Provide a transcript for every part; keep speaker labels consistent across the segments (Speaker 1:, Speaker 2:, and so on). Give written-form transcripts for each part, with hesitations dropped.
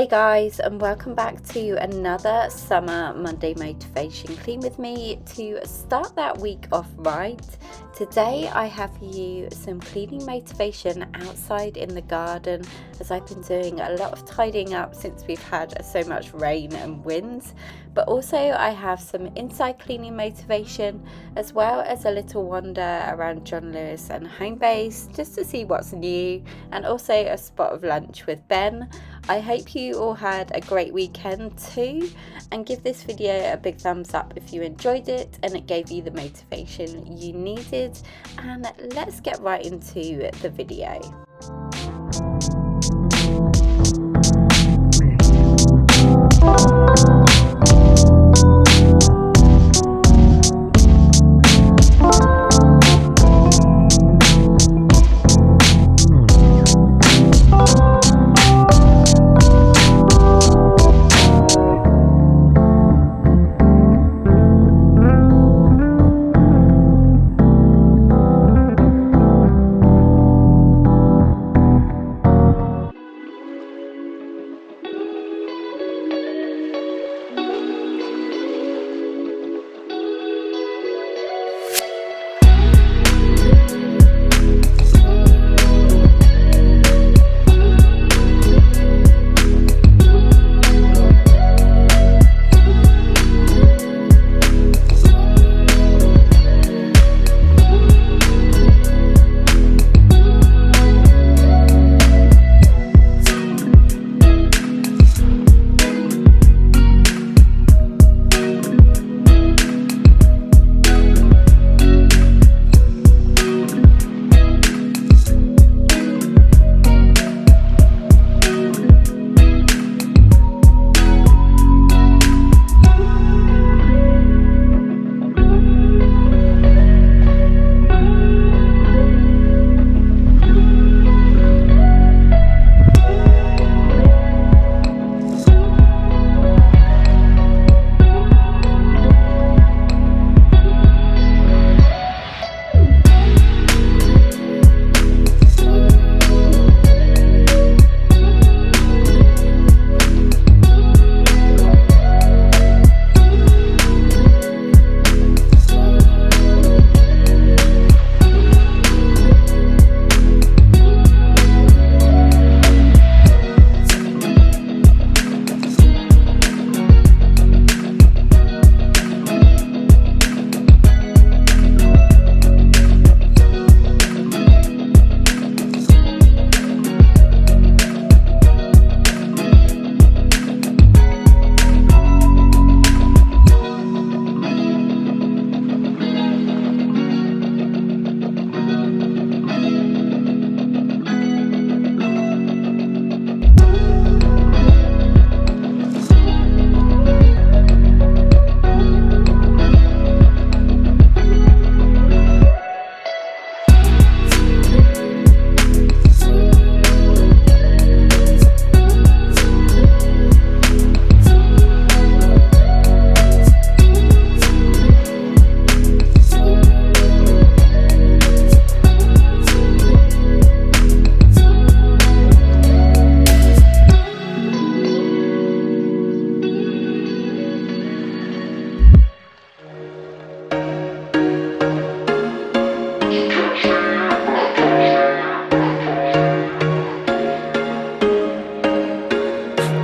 Speaker 1: Hey guys, and welcome back to another Summer Monday Motivation Clean with me. To start that week off right, today I have for you some cleaning motivation outside in the garden, as I've been doing a lot of tidying up since we've had so much rain and winds. But also I have some inside cleaning motivation, as well as a little wander around John Lewis and Homebase just to see what's new, and also a spot of lunch with Ben. I hope you all had a great weekend too, and give this video a big thumbs up if you enjoyed it and it gave you the motivation you needed. And let's get right into the video.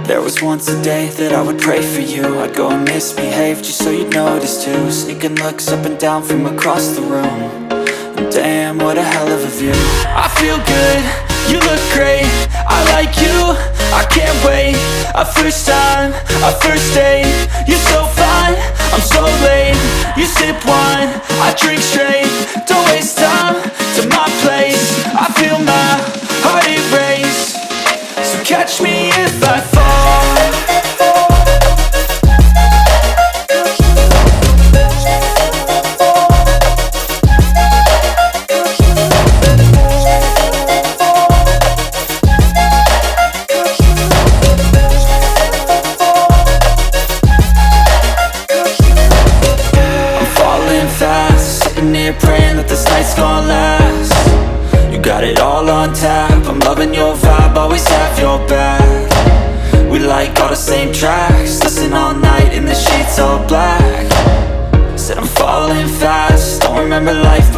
Speaker 2: There was once a day that I would pray for you. I'd go and misbehave just so you'd notice too. Sneaking looks up and down from across the room, and damn, what a hell of a view. I feel good, you look great, I like you, I can't wait. A first time, a first date, you're so fine, I'm so late. You sip wine, I drink straight, don't waste time to my place. I feel my heart erase, so catch me if I fall. tracks. Listen all night in the sheets all black. Said I'm falling fast, don't remember life